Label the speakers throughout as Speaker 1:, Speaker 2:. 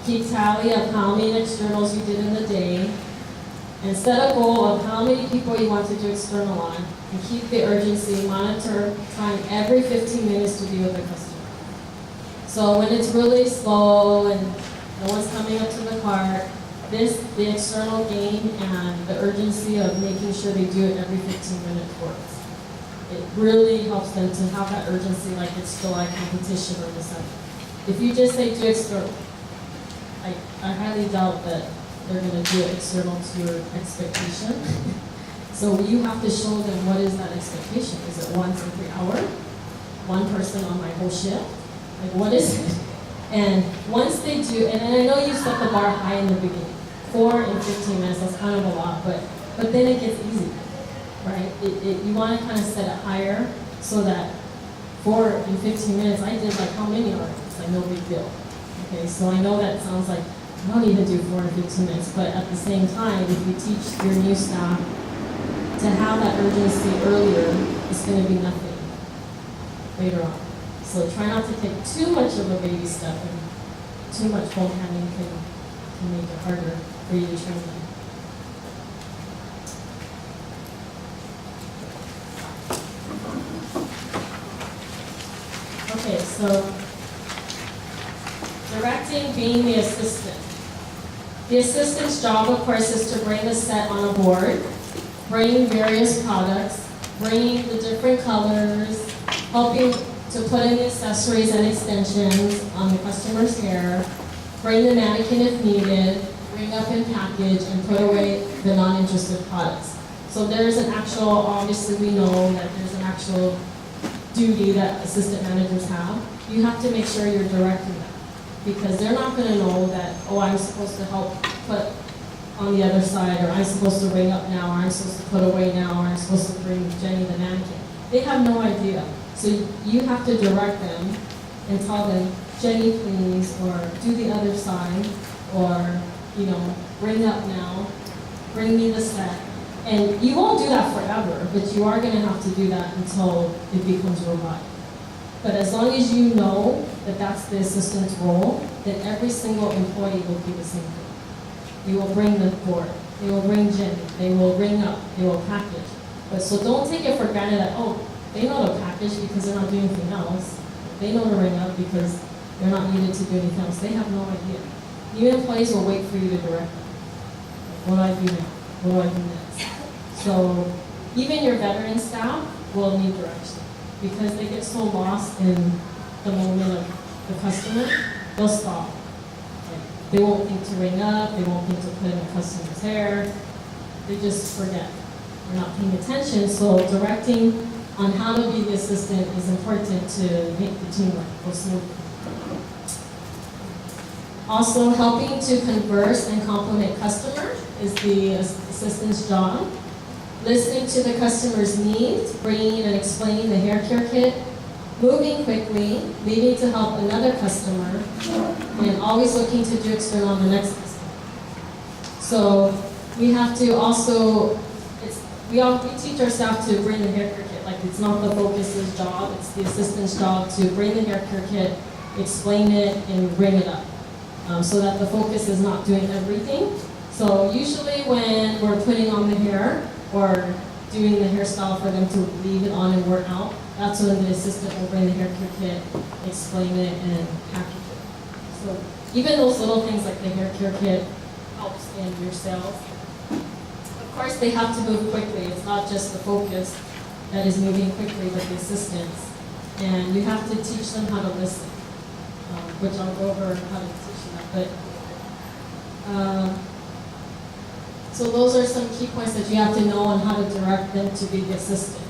Speaker 1: keep tally of how many externals you did in the day, and set a goal of how many people you want to do external on, and keep the urgency, monitor time every 15 minutes to be with the customer. So when it's really slow and no one's coming up to the cart, the external gain and the urgency of making sure they do it every 15 minutes works. It really helps them to have that urgency like it's still like competition or something. If you just say do external, I highly doubt that they're going to do it external to your expectation. So you have to show them what is that expectation. Is it once every hour? One person on my whole shift? Like what is it? And once they do, and I know you set the bar high in the beginning, 4 and 15 minutes, that's kind of a lot, but then it gets easy, right? You want to kind of set it higher so that 4 and 15 minutes, I did like how many articles? Like no big deal. Okay, so I know that sounds like you don't even do 4 and 15 minutes, but at the same time, if you teach your new staff to have that urgency earlier, it's going to be nothing later on. So try not to take too much of a baby step, and too much home handling can make it harder for you to train them. Okay, so directing, being the assistant. The assistant's job, of course, is to bring the set on a board, bring various products, bringing the different colors, helping to put in the accessories and extensions on the customer's hair, bring the mannequin if needed, bring up and package, and put away the non-interested products. So there's an actual, obviously we know that there's an actual duty that assistant managers have. You have to make sure you're directing them, because they're not going to know that, oh, I'm supposed to help put on the other side, or I'm supposed to ring up now, or I'm supposed to put away now, or I'm supposed to bring Jenny the mannequin. They have no idea. So you have to direct them and tell them, Jenny, please, or do the other side, or, bring up now, bring me the set. And you won't do that forever, but you are going to have to do that until it becomes robotic. But as long as you know that that's the assistant's role, then every single employee will do the same thing. They will bring the board, they will bring Jenny, they will ring up, they will package. But so don't take it for granted that, oh, they know to package because they're not doing anything else. They know to ring up because they're not needed to do anything else. They have no idea. New employees will wait for you to direct them. What do I do now? What do I do next? So even your veteran staff will need direction, because they get so lost in the moment of the customer, they'll stop. Like, they won't think to ring up, they won't think to put in the customer's hair. They just forget. They're not paying attention, so directing on how to be the assistant is important to make the teamwork go smoothly. Also, helping to converse and compliment customers is the assistant's job. Listening to the customer's needs, bringing and explaining the hair care kit, moving quickly, leaving to help another customer, and always looking to do external on the next customer. So we have to also, we teach our staff to bring the hair care kit. Like, it's not the focus's job, it's the assistant's job to bring the hair care kit, explain it, and bring it up. So that the focus is not doing everything. So usually when we're putting on the hair or doing the hairstyle for them to leave it on and wear out, that's when the assistant will bring the hair care kit, explain it, and package it. So even those little things like the hair care kit helps in your sales. Of course, they have to move quickly. It's not just the focus that is moving quickly, but the assistants. And you have to teach them how to listen, which I'll go over how to teach them that. But so those are some key points that you have to know on how to direct them to be the assistant.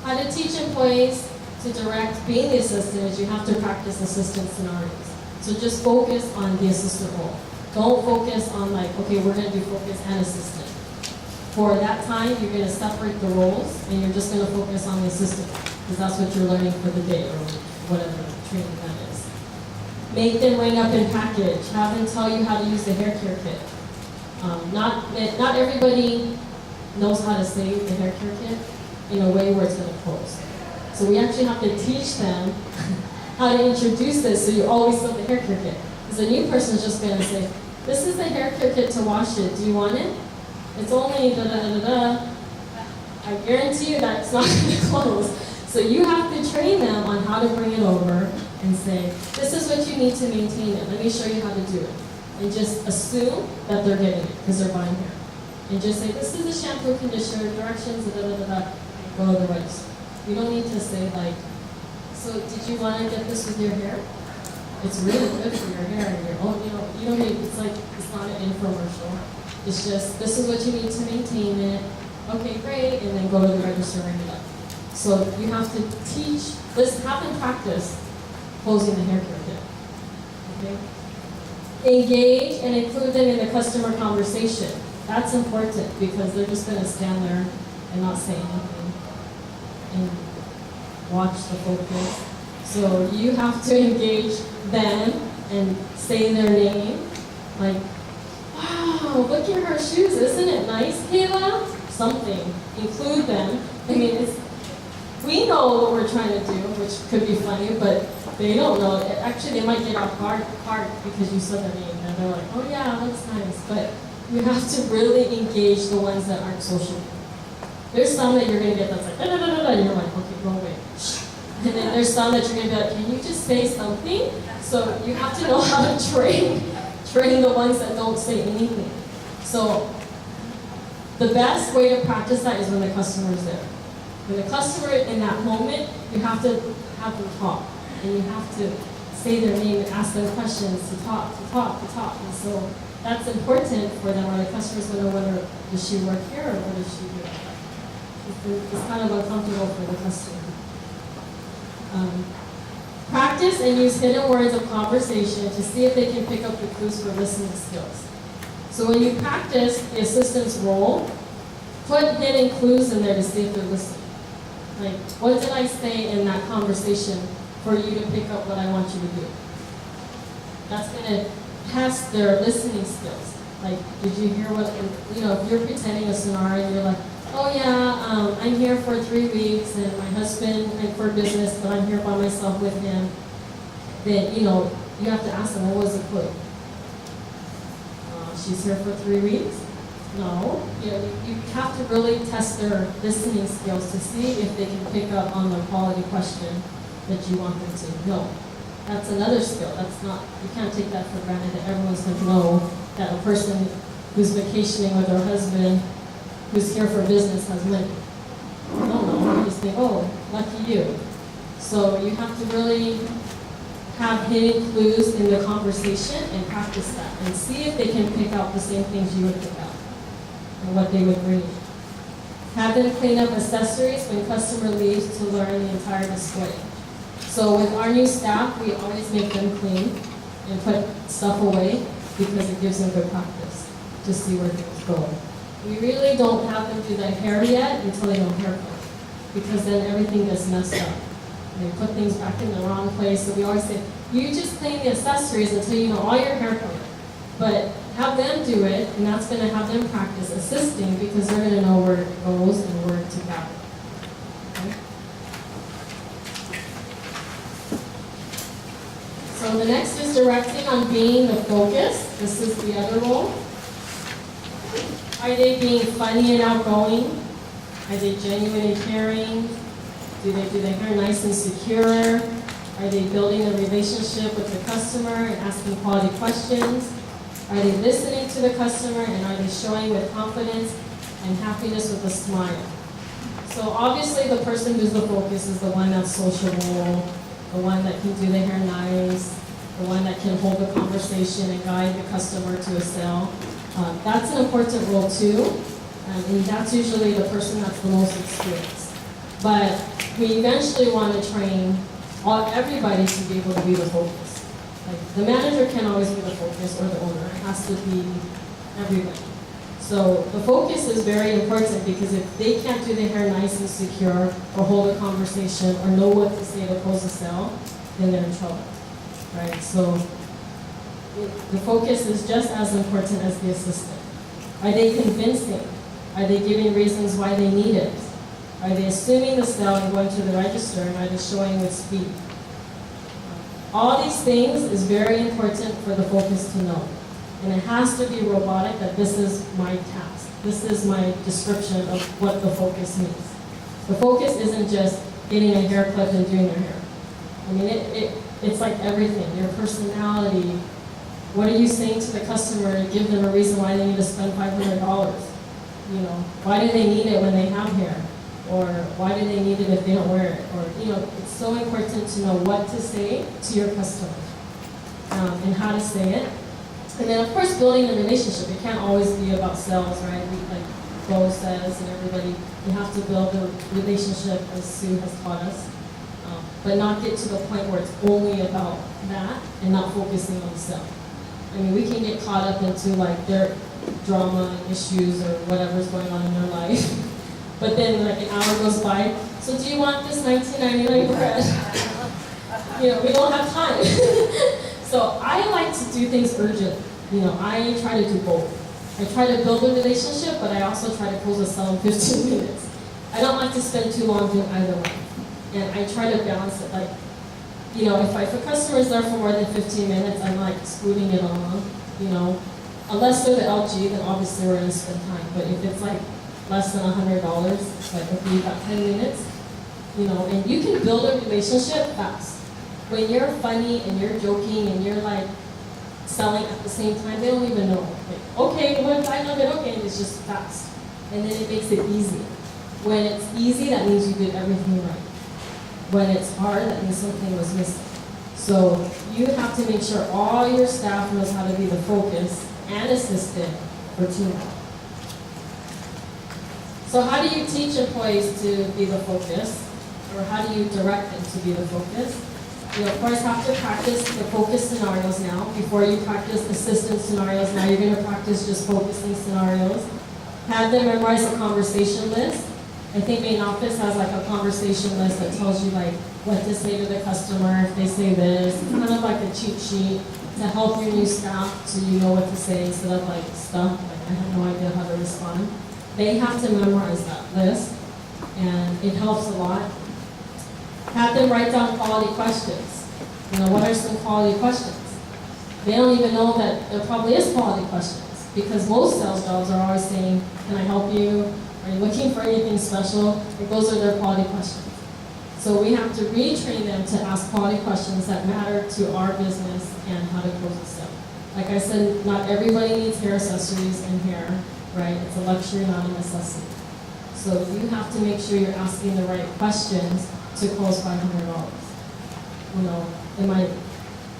Speaker 1: How to teach employees to direct being the assistant is you have to practice assistant scenarios. So just focus on the assistant role. Don't focus on like, okay, we're going to do focus and assistant. For that time, you're going to separate the roles and you're just going to focus on the assistant because that's what you're learning for the day or whatever training that is. Make them ring up and package. Have them tell you how to use the hair care kit. Not everybody knows how to say the hair care kit in a way where it's going to close. So we actually have to teach them how to introduce this so you always know the hair care kit. Because a new person is just going to say, this is the hair care kit to wash it. Do you want it? It's only da-da-da-da-da. I guarantee you that's not going to close. So you have to train them on how to bring it over and say, this is what you need to maintain it. Let me show you how to do it. And just assume that they're getting it because they're buying hair. And just say, this is the shampoo, conditioner, directions, da-da-da-da, go to the register. You don't need to say like, so did you want to get this with your hair? It's really good for your hair and your own, you don't need, it's like, it's not an infomercial. It's just, this is what you need to maintain it. Okay, great, and then go to the register and ring it up. So you have to teach, have them practice closing the hair care kit. Okay? Engage and include them in the customer conversation. That's important because they're just going to stand there and not say anything and watch the focus. So you have to engage them and say their name. Like, wow, look at her shoes. Isn't it nice, Kayla? Something. Include them. I mean, we know what we're trying to do, which could be funny, but they don't know. Actually, they might get off guard because you said their name, and they're like, oh yeah, that's nice. But you have to really engage the ones that aren't social. There's some that you're going to get that's like, da da da da, and you're like, okay, go away. And then there's some that you're going to be like, can you just say something? So you have to know how to train the ones that don't say anything. So the best way to practice that is when the customer is there. When the customer in that moment, you have to have them talk. And you have to say their name and ask them questions to talk. And so that's important for them, or the customer's going to know whether does she work here or what does she do. It's kind of uncomfortable for the customer. Practice and use hidden words of conversation to see if they can pick up the clues for listening skills. So when you practice the assistant's role, put hidden clues in there to see if they're listening. Like, what did I say in that conversation for you to pick up what I want you to do? That's going to test their listening skills. Like, did you hear what, if you're pretending a scenario and you're like, oh yeah, I'm here for 3 weeks and my husband, for business, but I'm here by myself with him, then, you have to ask them, what was the clue? She's here for 3 weeks? No. You have to really test their listening skills to see if they can pick up on the quality question that you want them to know. That's another skill. You can't take that for granted that everyone's going to know that a person who's vacationing with their husband who's here for business has money. I don't know. You just think, oh, lucky you. So you have to really have hidden clues in the conversation and practice that and see if they can pick out the same things you would pick out and what they would bring you. Have them clean up accessories when customer leaves to learn the entire display. So with our new staff, we always make them clean and put stuff away because it gives them good practice to see where things go. We really don't have them do their hair yet until they know hair color, because then everything gets messed up. They put things back in the wrong place, so we always say, you just clean the accessories until you know all your hair color. But have them do it, and that's going to have them practice assisting because they're going to know where it goes and where to grab it. Okay? So the next is directing on being the focus. This is the other role. Are they being funny and outgoing? Are they genuine and caring? Do they do their hair nice and secure? Are they building a relationship with the customer and asking quality questions? Are they listening to the customer and are they showing with confidence and happiness with a smile? So obviously the person who's the focus is the one that's sociable, the one that can do their hair nice, the one that can hold the conversation and guide the customer to a sale. That's an important role too, and that's usually the person that's the most experienced. But we eventually want to train everybody to be able to be the focus. Like the manager can't always be the focus or the owner. It has to be everybody. So the focus is very important because if they can't do their hair nice and secure or hold a conversation or know what to say to close a sale, then they're in trouble, right? So the focus is just as important as the assistant. Are they convincing? Are they giving reasons why they need it? Are they assuming the sale and going to the register, and are they showing with speed? All these things is very important for the focus to know. And it has to be robotic, that this is my task. This is my description of what the focus means. The focus isn't just getting a haircut and doing their hair. I mean, it's like everything, your personality. What are you saying to the customer to give them a reason why they need to spend $500? You know, why do they need it when they have hair? Or why do they need it if they don't wear it? Or, you know, it's so important to know what to say to your customer and how to say it. And then, of course, building a relationship. It can't always be about sales, right? Like Bo says, and everybody, you have to build a relationship, as Sue has taught us, but not get to the point where it's only about that and not focusing on the sale. I mean, we can get caught up into like their drama issues or whatever's going on in their life. But then like an hour goes by, so do you want this $19.99 bread? You know, we don't have time. So I like to do things urgent. You know, I try to do both. I try to build a relationship, but I also try to close a sale in 15 minutes. I don't like to spend too long doing either one. And I try to balance it. Like, you know, if a customer is there for more than 15 minutes, I'm like scooting it along, you know. Unless they're the LG, then obviously we're going to spend time. But if it's like less than $100, it's like, okay, you've got 10 minutes, you know, and you can build a relationship fast. When you're funny and you're joking and you're like selling at the same time, they don't even know. Like, okay, well, I love it, okay, and it's just fast. And then it makes it easy. When it's easy, that means you did everything right. When it's hard, that means something was missing. So you have to make sure all your staff knows how to be the focus and assistant for teamwork. So how do you teach employees to be the focus? Or how do you direct them to be the focus? You of course have to practice the focus scenarios now. Before you practice assistant scenarios, now you're going to practice just focusing scenarios. Have them memorize a conversation list. I think main office has like a conversation list that tells you like what to say to the customer if they say this. It's kind of like a cheat sheet to help your new staff so you know what to say instead of like stuff like I have no idea how to respond. They have to memorize that list, and it helps a lot. Have them write down quality questions. You know, what are some quality questions? They don't even know that there probably is quality questions because most sales jobs are always saying, can I help you? Are you looking for anything special? And those are their quality questions. So we have to retrain them to ask quality questions that matter to our business and how to close a sale. Like I said, not everybody needs hair accessories and hair, right? It's a luxury, not a necessity. So you have to make sure you're asking the right questions to close $500. You know,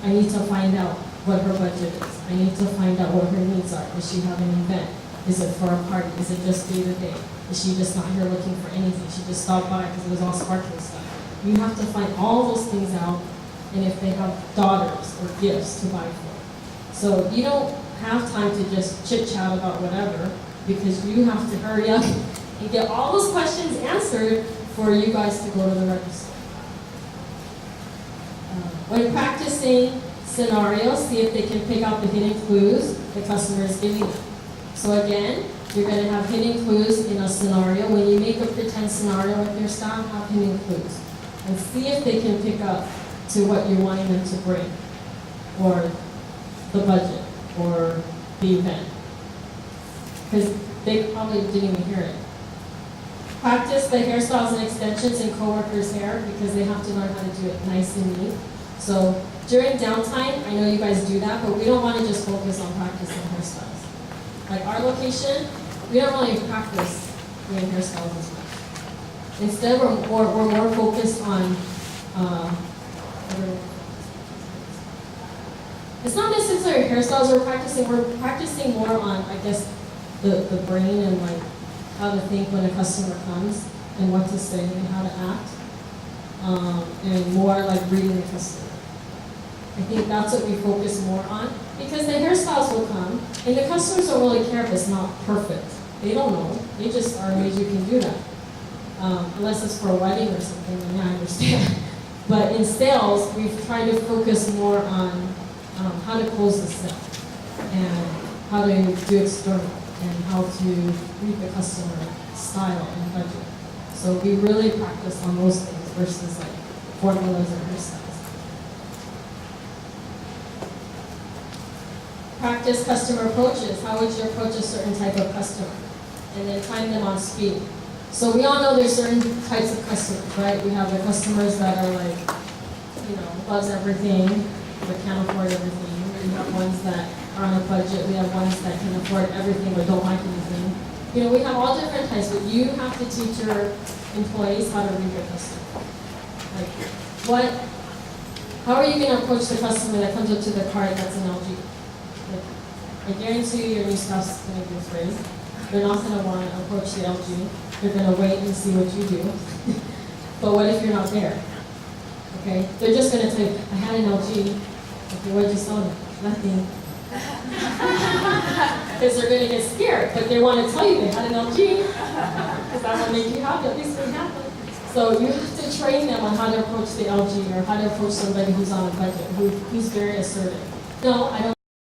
Speaker 1: I need to find out what her budget is. I need to find out what her needs are. Does she have an event? Is it for a party? Is it just day to day? Is she just not here looking for anything? She just stopped by because it was all sparkling stuff. You have to find all those things out, and if they have daughters or gifts to buy for. So you don't have time to just chit chat about whatever because you have to hurry up and get all those questions answered for you guys to go to the register. When practicing scenarios, see if they can pick out the hidden clues the customer is giving them. So again, you're going to have hidden clues in a scenario. When you make a pretend scenario with your staff, have hidden clues. And see if they can pick up to what you're wanting them to bring, or the budget, or the event. Because they probably didn't even hear it. Practice the hairstyles and extensions in coworkers' hair because they have to learn how to do it nice and neat. So during downtime, I know you guys do that, but we don't want to just focus on practicing hairstyles. Like our location, we don't really practice doing hairstyles as much. Instead, we're more focused on, it's not necessarily hairstyles we're practicing more on, I guess, the brain and like how to think when a customer comes and what to say and how to act, and more like reading the customer. I think that's what we focus more on because the hairstyles will come and the customers don't really care if it's not perfect. They don't know. They just are amazed you can do that. Unless it's for a wedding or something, then yeah, I understand. But in sales, we've tried to focus more on how to close the sale and how to do external and how to read the customer style and budget. So we really practice on those things versus like formulas or hairstyles. Practice customer approaches. How would you approach a certain type of customer? And then time them on speed. So we all know there's certain types of customers, right? We have the customers that are like, loves everything, but can't afford everything. We have ones that are on a budget. We have ones that can afford everything but don't like anything. We have all different types, but you have to teach your employees how to read your customer. Like, how are you going to approach the customer that comes up to the cart that's an LG? Like, I guarantee you your new staff's going to be afraid. They're not going to want to approach the LG. They're going to wait and see what you do. But what if you're not there? Okay? They're just going to tell you, I had an LG. Okay, what did you sell them? Nothing. Because they're going to get scared, but they want to tell you they had an LG. Because that will make you happy, at least they happen. So you have to train them on how to approach the LG or how to approach somebody who's on a budget, who's very assertive. No, I don't.